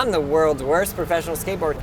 I'm the world's worst professional skateboarder.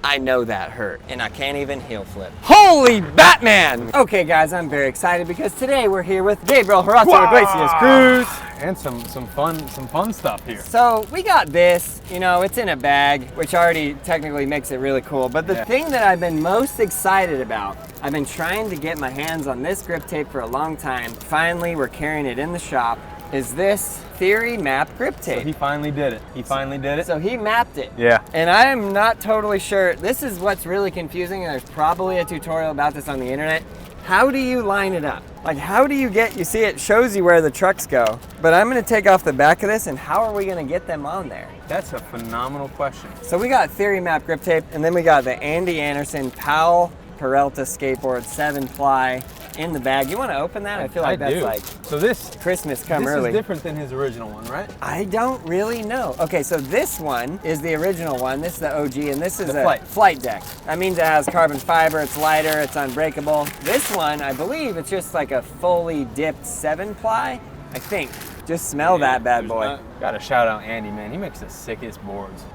I know that hurt, and I can't even heel flip. Holy Batman! Okay guys, I'm very excited because today we're here with Gabriel Horacio Iglesias Cruz. And some fun stuff here. So we got this, you know, it's in a bag, which already technically makes it really cool. But the thing that I've been most excited about, I've been trying to get my hands on this grip tape for a long time. Finally, we're carrying it in the shop. Is this Theory Map grip tape. So he finally did it. He finally did it. So he mapped it. Yeah. And I am not totally sure. This is what's really confusing, and there's probably a tutorial about this on the internet. How do you line it up? Like, how do you get, you see it shows you where the trucks go, but I'm gonna take off the back of this, and how are we gonna get them on there? That's a phenomenal question. So we got Theory Map grip tape, and then we got the Andy Anderson Powell Peralta skateboard 7-ply in the bag. You want to open that? I feel like that's like so this Christmas come early. This is different than his original one, right? I don't really know. Okay, so this one is the original one. This is the OG, and this is the flight deck. That means it has carbon fiber, it's lighter, it's unbreakable. This one, I believe it's just like a fully dipped 7-ply, I think. Just smell that bad boy. Gotta shout out Andy, man. He makes the sickest boards.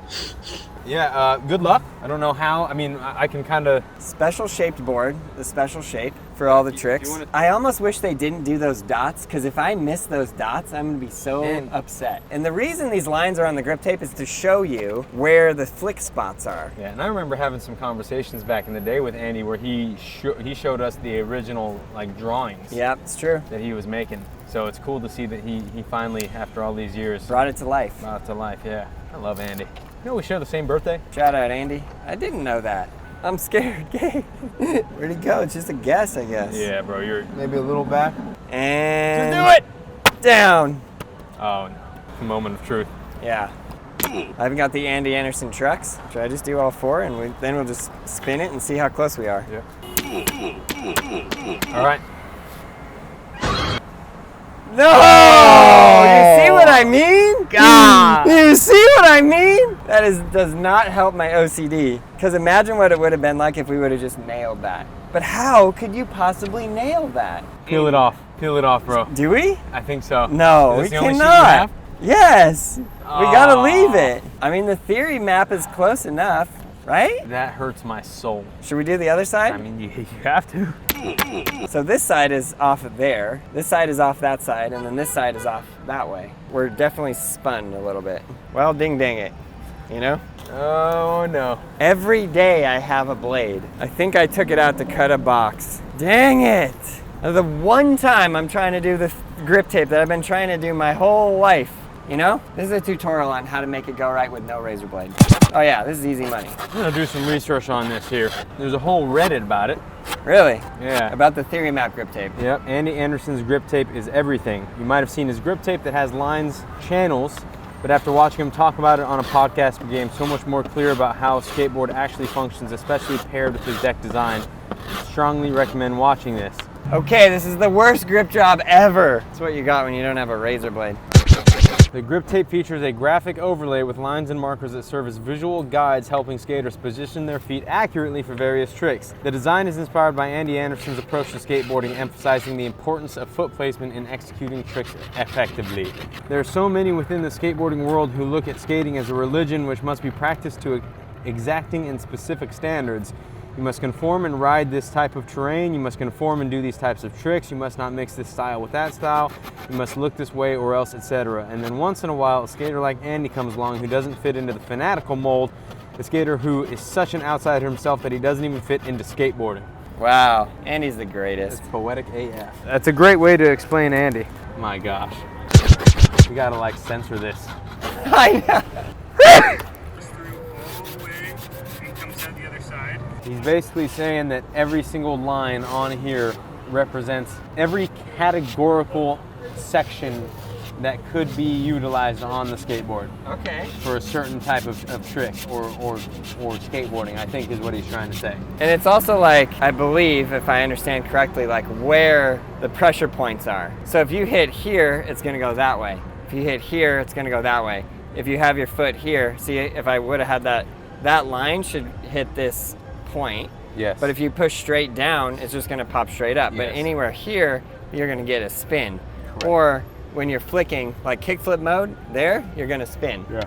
Yeah, good luck. I don't know how. I mean, I can kind of... Special shaped board, the special shape for all the tricks. I almost wish they didn't do those dots, because if I miss those dots, I'm gonna be so upset. And the reason these lines are on the grip tape is to show you where the flick spots are. Yeah, and I remember having some conversations back in the day with Andy where he showed us the original like drawings. Yeah, it's true. That he was making. So it's cool to see that he finally, after all these years, brought it to life. Brought it to life, yeah. I love Andy. You know we share the same birthday? Shout out, Andy. I didn't know that. I'm scared, Gabe. Where'd he go? It's just a guess, I guess. Yeah, bro, you're maybe a little back. And... Just do it! Down. Oh, no. Moment of truth. Yeah. I haven't got the Andy Anderson trucks. Should I just do all four, and then we'll just spin it and see how close we are? Yeah. All right. No! You see what I mean? God! You see what I mean? That does not help my OCD. Because imagine what it would have been like if we would have just nailed that. But how could you possibly nail that? Peel it off. Peel it off, bro. Do we? I think so. No, we cannot. Yes. We gotta leave it. I mean, the Theory Map is close enough, right? That hurts my soul. Should we do the other side? I mean, you have to. So this side is off of there, this side is off that side, and then this side is off that way. We're definitely spun a little bit. Well, ding dang it, you know? Oh no. Every day I have a blade. I think I took it out to cut a box. Dang it! The one time I'm trying to do the grip tape that I've been trying to do my whole life. You know? This is a tutorial on how to make it go right with no razor blade. Oh yeah, this is easy money. I'm gonna do some research on this here. There's a whole Reddit about it. Really? Yeah. About the Theory Map grip tape. Yep, Andy Anderson's grip tape is everything. You might have seen his grip tape that has lines, channels, but after watching him talk about it on a podcast, we became so much more clear about how skateboard actually functions, especially paired with his deck design. I strongly recommend watching this. Okay, this is the worst grip job ever. That's what you got when you don't have a razor blade. The grip tape features a graphic overlay with lines and markers that serve as visual guides helping skaters position their feet accurately for various tricks. The design is inspired by Andy Anderson's approach to skateboarding, emphasizing the importance of foot placement in executing tricks effectively. There are so many within the skateboarding world who look at skating as a religion which must be practiced to exacting and specific standards. You must conform and ride this type of terrain. You must conform and do these types of tricks. You must not mix this style with that style. You must look this way or else, etc. And then once in a while, a skater like Andy comes along who doesn't fit into the fanatical mold, a skater who is such an outsider himself that he doesn't even fit into skateboarding. Wow, Andy's the greatest. It's poetic AF. That's a great way to explain Andy. My gosh. We gotta like censor this. I know. He's basically saying that every single line on here represents every categorical section that could be utilized on the skateboard. Okay. For a certain type of trick or skateboarding, I think is what he's trying to say. And it's also like, I believe, if I understand correctly, like where the pressure points are. So if you hit here, it's gonna go that way. If you hit here, it's gonna go that way. If you have your foot here, see, if I would have had that line should hit this point. Yes. But if you push straight down, it's just gonna pop straight up. Yes. But anywhere here, you're gonna get a spin. Correct. Or when you're flicking, like kickflip mode, there, you're gonna spin. Yeah.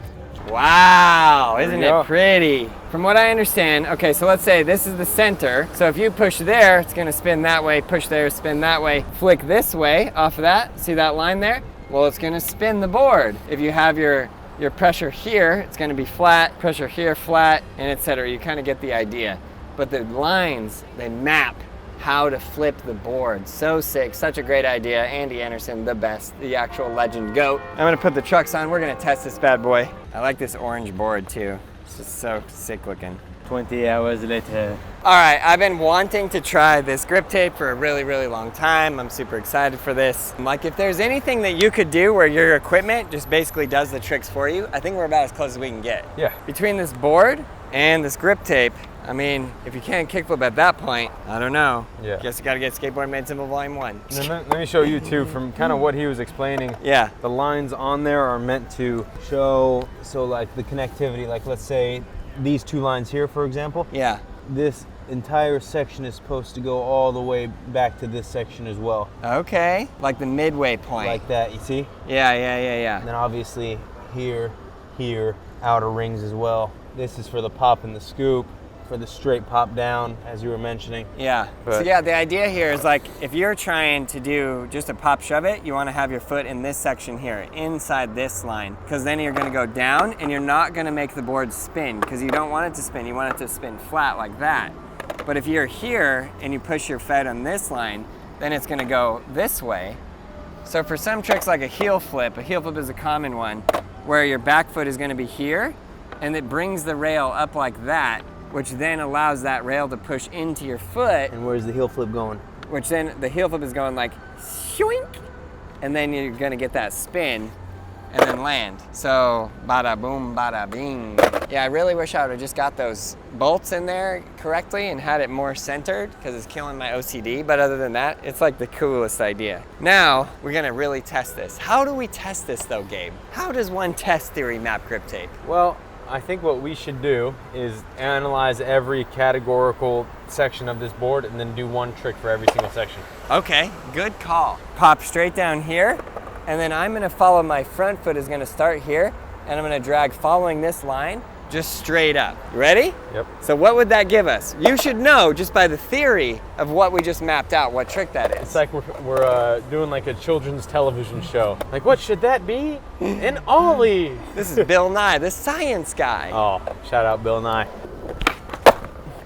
Wow, isn't go. it pretty? From what I understand, okay, so let's say this is the center. So if you push there, it's gonna spin that way, push there, spin that way, flick this way off of that, see that line there? Well, it's gonna spin the board. If you have your pressure here, it's gonna be flat, pressure here, flat, and etc. You kind of get the idea. But the lines, they map how to flip the board. So sick, such a great idea. Andy Anderson, the best, the actual legend GOAT. I'm gonna put the trucks on, we're gonna test this bad boy. I like this orange board too. It's just so sick looking. 20 hours later. All right, I've been wanting to try this grip tape for a really, really long time. I'm super excited for this. Like, if there's anything that you could do where your equipment just basically does the tricks for you, I think we're about as close as we can get. Yeah. Between this board and this grip tape, I mean, if you can't kickflip at that point, I don't know. Yeah. Guess you gotta get Skateboard Made Simple Volume 1. And then let me show you too, from kind of what he was explaining. Yeah. The lines on there are meant to show, so like the connectivity, like let's say these two lines here, for example. Yeah. This entire section is supposed to go all the way back to this section as well. Okay. Like the midway point. Like that, you see? Yeah, yeah, yeah, yeah. And then obviously here, outer rings as well. This is for the pop and the scoop, for the straight pop down, as you were mentioning. Yeah. So yeah, the idea here is like, if you're trying to do just a pop shove it, you want to have your foot in this section here, inside this line, because then you're going to go down and you're not going to make the board spin, because you don't want it to spin. You want it to spin flat like that. But if you're here and you push your foot on this line, then it's going to go this way. So for some tricks like a heel flip is a common one, where your back foot is going to be here, and it brings the rail up like that, which then allows that rail to push into your foot. And where's the heel flip going? Which then the heel flip is going like shwink, and then you're gonna get that spin and then land. So bada boom, bada bing. Yeah, I really wish I would have just got those bolts in there correctly and had it more centered, because it's killing my OCD. But other than that, it's like the coolest idea. Now we're gonna really test this. How do we test this though, Gabe? How does one test theory map grip tape? Well, I think what we should do is analyze every categorical section of this board and then do one trick for every single section. Okay, good call. Pop straight down here, and then I'm gonna follow, my front foot is gonna start here, and I'm gonna drag following this line just straight up. You ready? Yep. So what would that give us? You should know just by the theory of what we just mapped out what trick that is. It's like we're doing like a children's television show. Like, what should that be? An ollie. This is Bill Nye, the science guy. Oh, shout out Bill Nye.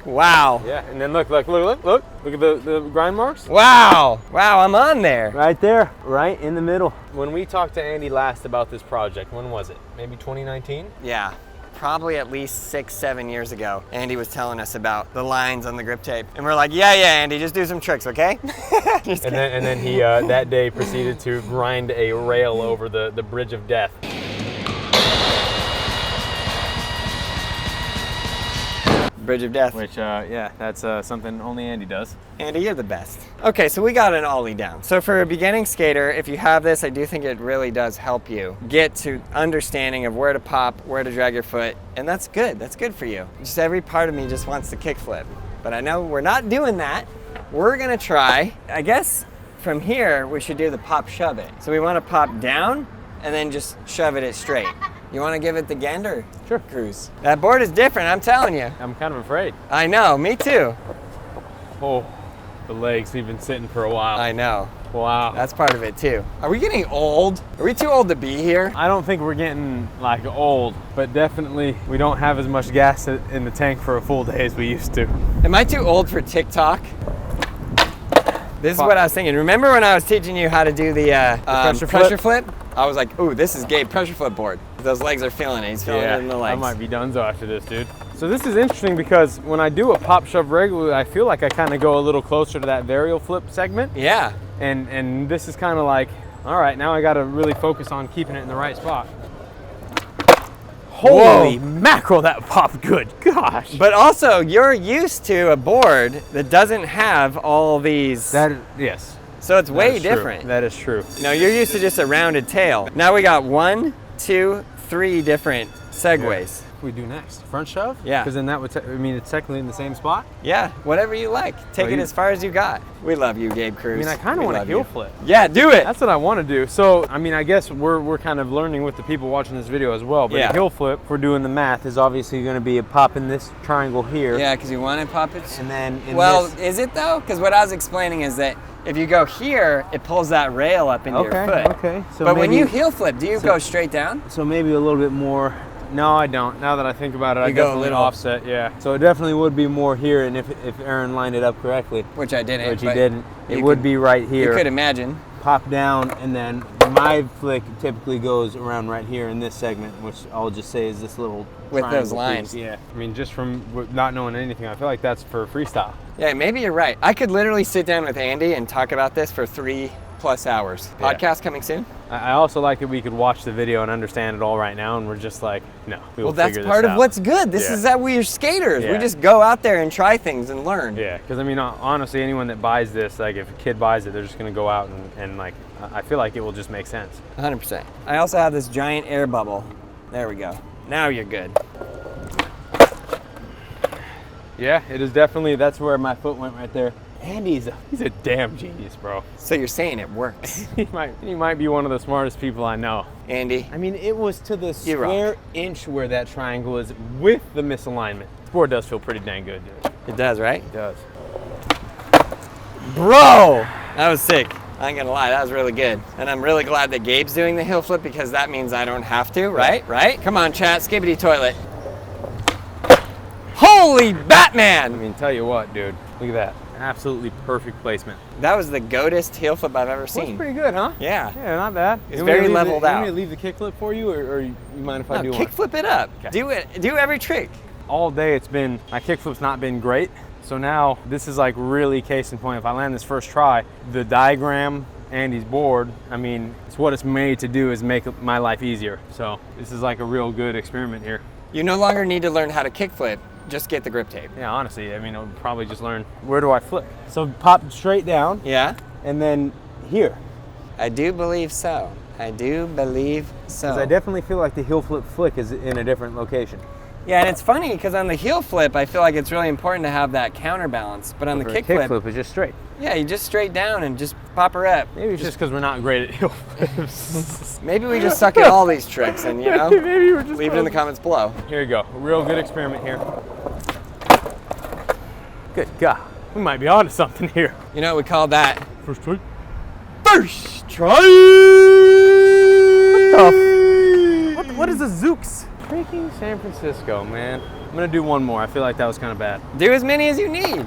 Wow. Yeah, and then look at the grind marks. Wow, I'm on there. Right there, right in the middle. When we talked to Andy last about this project, when was it? Maybe 2019? Yeah. Probably at least 6-7 years ago, Andy was telling us about the lines on the grip tape, and we're like, yeah, Andy, just do some tricks, okay? And then he that day proceeded to grind a rail over the bridge of death. Bridge of death. Which, yeah, that's something only Andy does. Andy, you're the best. Okay, so we got an ollie down. So for a beginning skater, if you have this, I do think it really does help you get to understanding of where to pop, where to drag your foot, and that's good. That's good for you. Just every part of me just wants to kickflip, but I know we're not doing that. We're gonna try, I guess from here, we should do the pop shove it. So we wanna pop down and then just shove it straight. You want to give it the gander? Sure. Cruise. That board is different, I'm telling you. I'm kind of afraid. I know, me too. Oh, the legs, we've been sitting for a while. I know. Wow. That's part of it too. Are we getting old? Are we too old to be here? I don't think we're getting like old, but definitely we don't have as much gas in the tank for a full day as we used to. Am I too old for TikTok? This is what I was thinking. Remember when I was teaching you how to do the pressure flip? I was like, ooh, this is Gabe pressure flip board. Those legs are feeling it. He's feeling it in the legs. I might be donezo after this, dude. So this is interesting because when I do a pop shove regularly, I feel like I kind of go a little closer to that varial flip segment. Yeah. And this is kind of like, all right, now I got to really focus on keeping it in the right spot. Holy mackerel, that popped good. Gosh. But also, you're used to a board that doesn't have all these. Yes. So it's way different. That is true. No, you're used to just a rounded tail. Now we got 1, 2, 3 different Segways. What we do next? Front shove? Yeah. Because then that would, I mean, it's technically in the same spot. Yeah, whatever you like. Take Well, it you- as far as you got. We love you, Gabe Cruz. I mean, I kind We of want to love heel you. flip. Yeah, do it. That's what I want to do. So, I mean, I guess we're kind of learning with the people watching this video as well. But Yeah. a heel flip, if we're doing the math, is obviously going to be a pop in this triangle here. Yeah, because you want to pop it. And then in Well, this, is it though? Because what I was explaining is that if you go here, it pulls that rail up into your foot. Okay. So But when maybe- you heel flip, do you go straight down? So maybe a little bit more. No, I don't. Now that I think about it, I You go a definitely little- offset. Yeah. So it definitely would be more here, and if Aaron lined it up correctly, Which I didn't. which he but didn't, it you would could- be right You here. could imagine. Pop down, and then my flick typically goes around right here in this segment, which I'll just say is this little With triangle those lines. piece. Yeah. I mean, just from not knowing anything, I feel like that's for freestyle. Yeah, maybe you're right. I could literally sit down with Andy and talk about this for 3+ hours. Yeah. Podcast coming soon? I also like that we could watch the video and understand it all right now, and we're just like, no, we will Well, that's figure this part of out. what's good. This Yeah. is that we're skaters. We Yeah. just go out there and try things and learn. Yeah, because I mean, honestly, anyone that buys this, like if a kid buys it, they're just gonna go out and like, I feel like it will just make sense. 100%. I also have this giant air bubble. There we go. Now you're good. Yeah, it is definitely, that's where my foot went right there. Andy's he's a damn genius, bro. So you're saying it works. He might be one of the smartest people I know. Andy, I mean, it was to the You rock. square inch where that triangle is with the misalignment. This board does feel pretty dang good, dude. it does, right? It does. Bro! That was sick. I ain't gonna lie, that was really good. And I'm really glad that Gabe's doing the heel flip because that means I don't have to, right? Right? Come on, chat, skibbity toilet. Holy I Batman! mean, tell you what, dude. Look at that. Absolutely perfect placement. That was the goatest heel flip I've ever That's seen. pretty good, huh? Yeah. Yeah, not bad. It's You want me to very leave leveled you want out. me to leave the kickflip for you, or you mind if I No, do kick one? flip it up. Okay. Do it. Do every trick. All day it's been, my kickflip's not been great. So now this is like really case in point. If I land this first try, the diagram, Andy's board, I mean, it's what it's made to do is make my life easier. So this is like a real good experiment here. You no longer need to learn how to kick flip. Just get the grip tape. Yeah, honestly, I mean, I'll probably just learn, where do I flip? So pop straight down, Yeah? and then here. I do believe so. I do believe so. Because I definitely feel like the heel flip flick is in a different location. Yeah, and it's funny because on the heel flip, I feel like it's really important to have that counterbalance. But on the For a kick flip, kickflip is just straight. yeah, you just straight down and just pop her up. Maybe it's just because we're not great at heel flips. Maybe we just suck at all these tricks and, you know, Maybe we're just leave it in the comments below. Here you go. A real good experiment here. Good God. We might be onto something here. You know what we call that? First try. First try! What is a Zooks? Freaking San Francisco, man. I'm gonna do one more. I feel like that was kind of bad. Do as many as you need.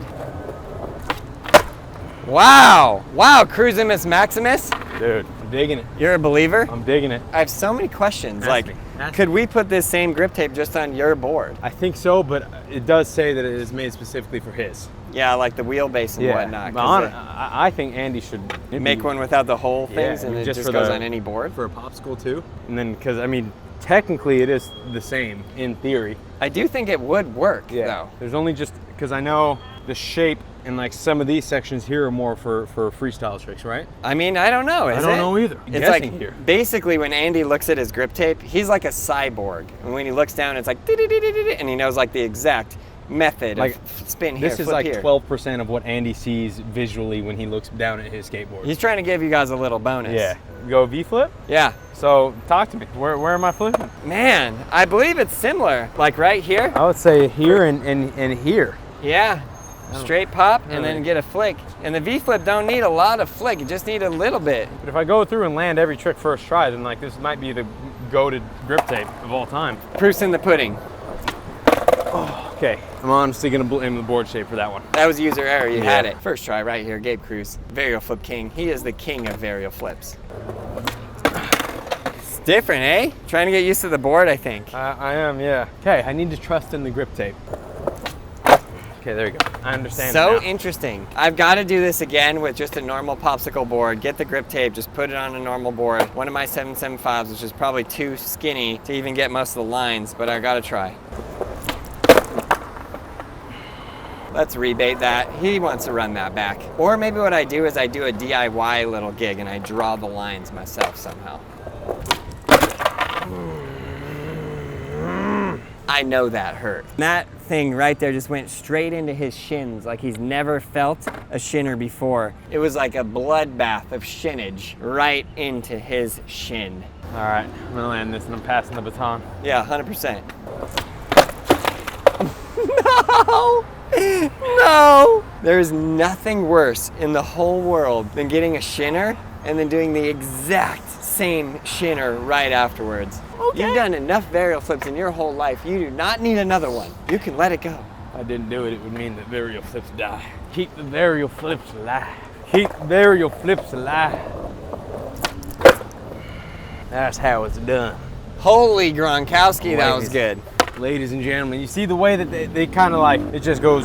Wow. Wow, Cruisimus Maximus. Dude, I'm digging it. You're a believer? I'm digging it. I have so many questions. Ask Like, me. Ask could we put this same grip tape just on your board? I think so, but it does say that it is made specifically for his. Yeah, like the wheelbase and whatnot. But 'cause I think Andy should they make one without the whole things Yeah, and it just just for goes the- on any board. for a popsicle too. And then, because I mean, technically it is the same in theory. I do think it would work, though. There's only just, because I know the shape and like some of these sections here are more for freestyle tricks, right? I mean, I don't know. I don't know either. I'm It's guessing like here. basically when Andy looks at his grip tape, he's like a cyborg. And when he looks down, it's like "Dee-dee-dee-dee-dee," and he knows like the exact method Like, of spin here, This is flip like here. 12% of what Andy sees visually when he looks down at his skateboard. He's trying to give you guys a little bonus. Yeah. Go V flip? Yeah. So talk to me. Where am I flipping? Man, I believe it's similar. Like right here. I would say here and here. Yeah. Straight pop I and don't then know. get a flick. And the V flip don't need a lot of flick. You just need a little bit. But if I go through and land every trick first try, then like this might be the goated grip tape of all time. Proof's in the pudding. Okay, I'm honestly gonna blame the board shape for that one. That was user error. You had Yeah. it. First try right here. Gabe Cruz, varial flip king. He is the king of varial flips. It's different, eh? Trying to get used to the board, I think. I am, yeah. Okay, I need to trust in the grip tape. Okay, there you go. I understand. So it now. interesting. I've got to do this again with just a normal popsicle board. Get the grip tape, just put it on a normal board. One of my 775s, which is probably too skinny to even get most of the lines, but I got to try. Let's rebate that. He wants to run that back. Or maybe what I do is I do a DIY little gig and I draw the lines myself somehow. I know that hurt. That thing right there just went straight into his shins like he's never felt a shinner before. It was like a bloodbath of shinnage right into his shin. All right, I'm gonna land this and I'm passing the baton. Yeah, 100%. No! No! There's nothing worse in the whole world than getting a shinner and then doing the exact same shinner right afterwards. Okay. You've done enough varial flips in your whole life. You do not need another one. You can let it go. If I didn't do it, it would mean that varial flips die. Keep the varial flips alive. Keep varial flips alive. That's how it's done. Holy Gronkowski, that was good. Ladies and gentlemen, you see the way that they kind of like, it just goes,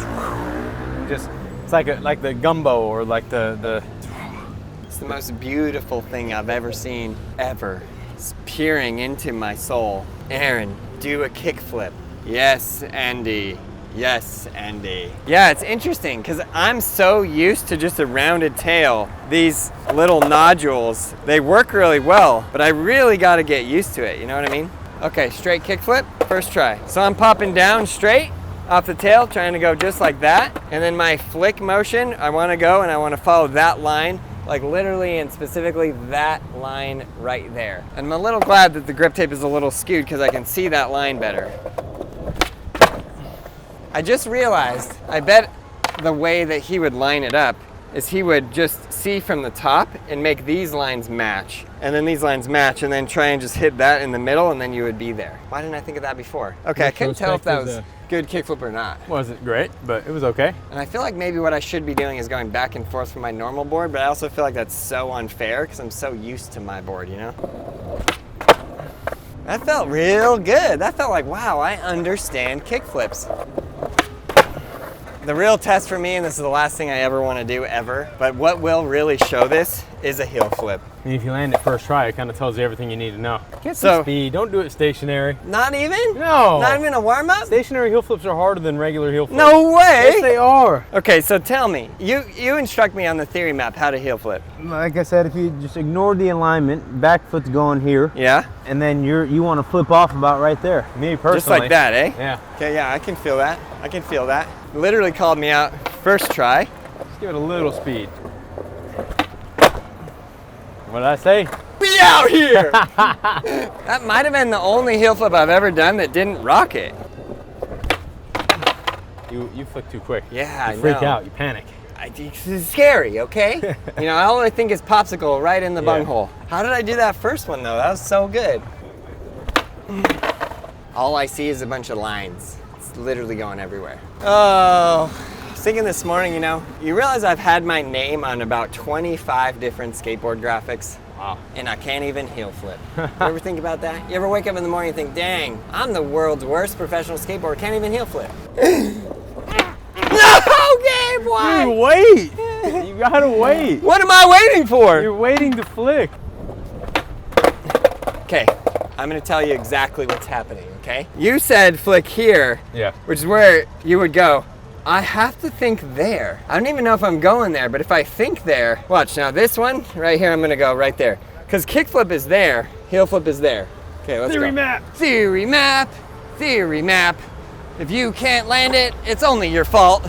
just, it's like the gumbo or like the. It's the most beautiful thing I've ever seen, ever. It's peering into my soul. Aaron, do a kickflip. Yes, Andy. Yes, Andy. Yeah, it's interesting because I'm so used to just a rounded tail. These little nodules, they work really well, but I really got to get used to it. You know what I mean? Okay, straight kickflip, first try. So I'm popping down straight off the tail, trying to go just like that. And then my flick motion, I want to go and I want to follow that line, like literally and specifically that line right there. And I'm a little glad that the grip tape is a little skewed because I can see that line better. I just realized, I bet the way that he would line it up is he would just see from the top and make these lines match. And then these lines match and then try and just hit that in the middle and then you would be there. Why didn't I think of that before? Okay, I couldn't tell if that was good kickflip or not. Wasn't great, but it was okay. And I feel like maybe what I should be doing is going back and forth from my normal board, but I also feel like that's so unfair because I'm so used to my board, you know? That felt real good. That felt like, wow, I understand kickflips. The real test for me, and this is the last thing I ever want to do ever, but what will really show this is a heel flip. And if you land it first try, it kind of tells you everything you need to know. Get some speed, don't do it stationary. Not even? No. Not even a warm-up? Stationary heel flips are harder than regular heel flips. No way! Yes, they are. Okay, so tell me, you instruct me on the theory map how to heel flip. Like I said, if you just ignore the alignment, back foot's going here. Yeah? And then you want to flip off about right there. Me personally. Just like that, eh? Yeah. Okay, yeah, I can feel that. I can feel that. Literally called me out first try. Let's give it a little speed. What did I say? Be out here! That might have been the only heel flip I've ever done that didn't rock it. You flick too quick. Yeah, you freak out, you panic. It's scary, okay? You know, all I think is popsicle right in the bunghole. How did I do that first one though? That was so good. All I see is a bunch of lines. It's literally going everywhere. Oh, I was thinking this morning, you know, you realize I've had my name on about 25 different skateboard graphics. Wow. And I can't even heel flip. You ever think about that? You ever wake up in the morning and think, dang, I'm the world's worst professional skateboarder, can't even heel flip. No, Gabe, why? You wait. You gotta wait. What am I waiting for? You're waiting to flick. Okay, I'm gonna tell you exactly what's happening, okay? You said flick here, Yeah. which is where you would go. I have to think there. I don't even know if I'm going there, but if I think there, watch now, this one right here, I'm gonna go right there. Because kickflip is there, heel flip is there. Okay, let's go. Theory map. Theory map, theory map. If you can't land it, it's only your fault.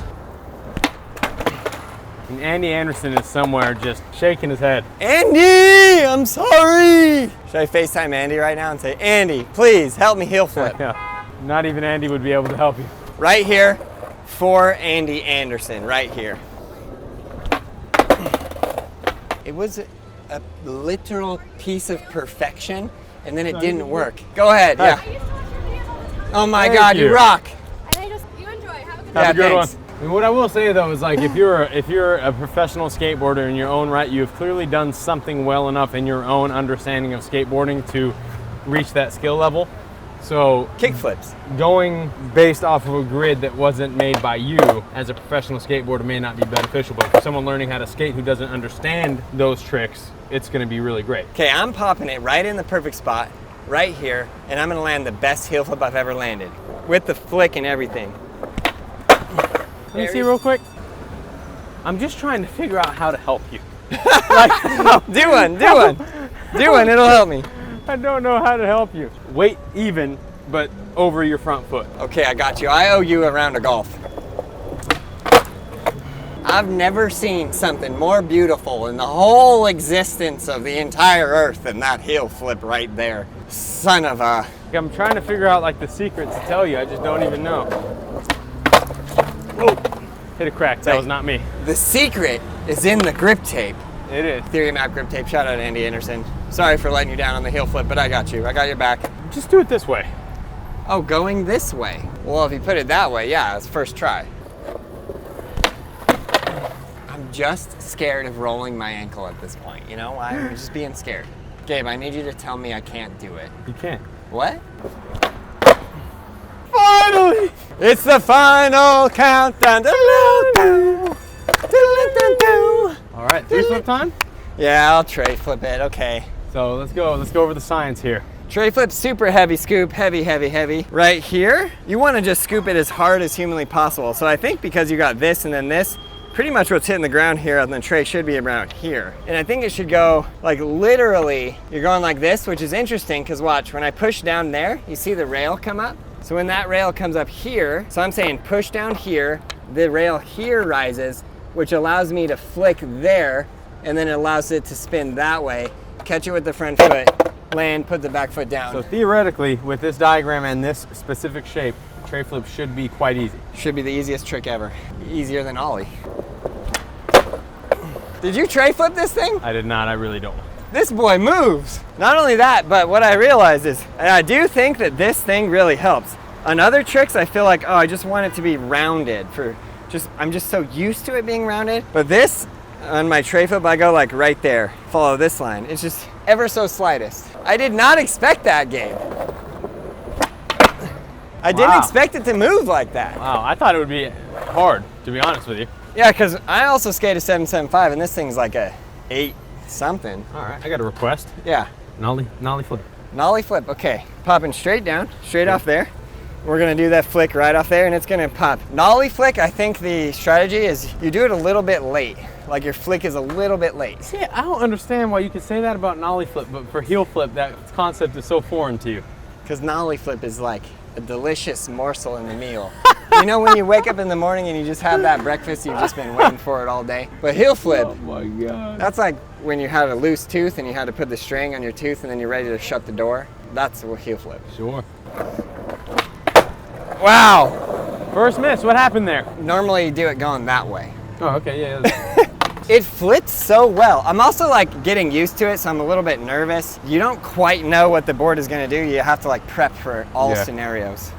And Andy Anderson is somewhere just shaking his head. Andy, I'm sorry. Should I FaceTime Andy right now and say, Andy, please help me heel flip? Yeah. Not even Andy would be able to help you. Right here for Andy Anderson, right here. It was a literal piece of perfection, and then it didn't work. Go ahead, yeah. Oh my God, you rock. You enjoy. Have a good Have a good thanks. one. And what I will say though is like if you're a professional skateboarder in your own right, you have clearly done something well enough in your own understanding of skateboarding to reach that skill level. So Kickflips. going based off of a grid that wasn't made by you as a professional skateboarder may not be beneficial, but for someone learning how to skate who doesn't understand those tricks, it's going to be really great. Okay, I'm popping it right in the perfect spot, right here, and I'm gonna land the best heel flip I've ever landed, with the flick and everything. Let me see real quick. I'm just trying to figure out how to help you. Like, do one, it'll help me. I don't know how to help you. Wait even but over your front foot. Okay, I got you. I owe you a round of golf. I've never seen something more beautiful in the whole existence of the entire earth than that heel flip right there. Son of a... I'm trying to figure out like the secret to tell you, I just don't even know. Oh, hit a crack, that was not me. The secret is in the grip tape. It is. Theory Map grip tape, shout out to Andy Anderson. Sorry for letting you down on the heel flip, but I got you. I got your back. Just do it this way. Oh, going this way. Well, if you put it that way, yeah, it's first try. I'm just scared of rolling my ankle at this point. You know why? I'm just being scared. Gabe, I need you to tell me I can't do it. You can't. What? Finally! It's the final countdown. All right, three flip time? Yeah, I'll tray flip it, okay. So let's go over the science here. Tray flip, super heavy scoop, heavy, heavy, heavy. Right here, you want to just scoop it as hard as humanly possible. So I think because you got this and then this, pretty much what's hitting the ground here on the tray should be around here. And I think it should go like literally, you're going like this, which is interesting because watch, when I push down there, you see the rail come up? So when that rail comes up here, so I'm saying push down here, the rail here rises, which allows me to flick there, and then it allows it to spin that way, catch it with the front foot, land, put the back foot down. So theoretically, with this diagram and this specific shape, tray flip should be quite easy. Should be the easiest trick ever. Easier than ollie. Did you tray flip this thing? I did not, I really don't. This boy moves. Not only that, but what I realized is, and I do think that this thing really helps. On other tricks, I feel like, oh, I just want it to be rounded I'm just so used to it being rounded. But this, on my tray flip, I go like right there, follow this line. It's just ever so slightest. I did not expect that, Gabe. I didn't expect it to move like that. Wow, I thought it would be hard, to be honest with you. Yeah, because I also skate a 775 and this thing's like a 8 something. All right, I got a request. Yeah. Nollie flip. Nollie flip, okay. Popping straight down, straight off there. We're gonna do that flick right off there and it's gonna pop. Nollie flick, I think the strategy is you do it a little bit late. Like your flick is a little bit late. See, I don't understand why you could say that about nollie flip, but for heel flip, that concept is so foreign to you. Because nollie flip is like a delicious morsel in the meal. You know when you wake up in the morning and you just have that breakfast, you've just been waiting for it all day? But heel flip, Oh my God. that's like when you had a loose tooth and you had to put the string on your tooth and then you're ready to shut the door. That's a heel flip. Sure. Wow. First miss, what happened there? Normally you do it going that way. Oh, okay, yeah. It flips so well. I'm also like getting used to it, so I'm a little bit nervous. You don't quite know what the board is gonna do. You have to like prep for all scenarios.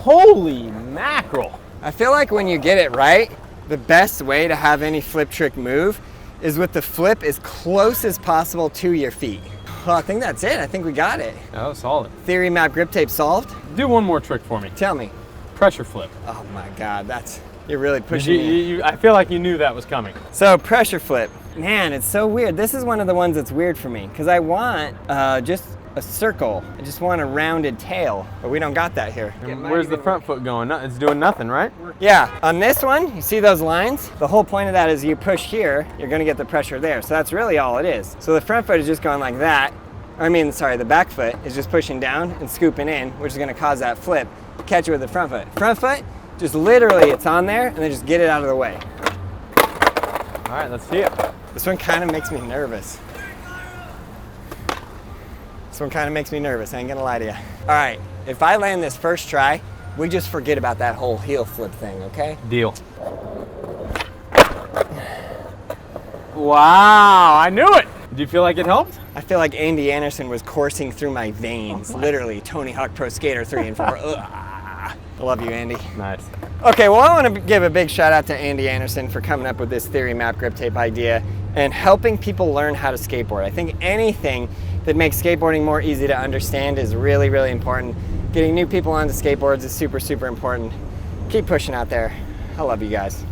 Holy mackerel. I feel like when you get it right, the best way to have any flip trick move is with the flip as close as possible to your feet. Well, I think that's it. I think we got it. That was solid. Theory map grip tape solved. Do one more trick for me. Tell me. Pressure flip. Oh my God, you're really pushing me. I feel like you knew that was coming. So pressure flip. Man, it's so weird. This is one of the ones that's weird for me because I want just a circle. I just want a rounded tail, but we don't got that here. And where's the front foot going? It's doing nothing, right? Yeah, on this one, you see those lines? The whole point of that is you push here, you're gonna get the pressure there. So that's really all it is. So the front foot is just going like that. The back foot is just pushing down and scooping in, which is gonna cause that flip. Catch it with the front foot. Front foot, just literally it's on there and then just get it out of the way. All right, let's see it. This one kind of makes me nervous. I ain't gonna lie to you. All right, if I land this first try, we just forget about that whole heel flip thing, okay? Deal. Wow, I knew it. Did you feel like it helped? I feel like Andy Anderson was coursing through my veins, literally. Tony Hawk Pro Skater 3 and 4. I love you, Andy. Nice. Okay, well, I want to give a big shout out to Andy Anderson for coming up with this theory map grip tape idea and helping people learn how to skateboard. I think anything that makes skateboarding more easy to understand is really, really important. Getting new people onto skateboards is super, super important. Keep pushing out there. I love you guys.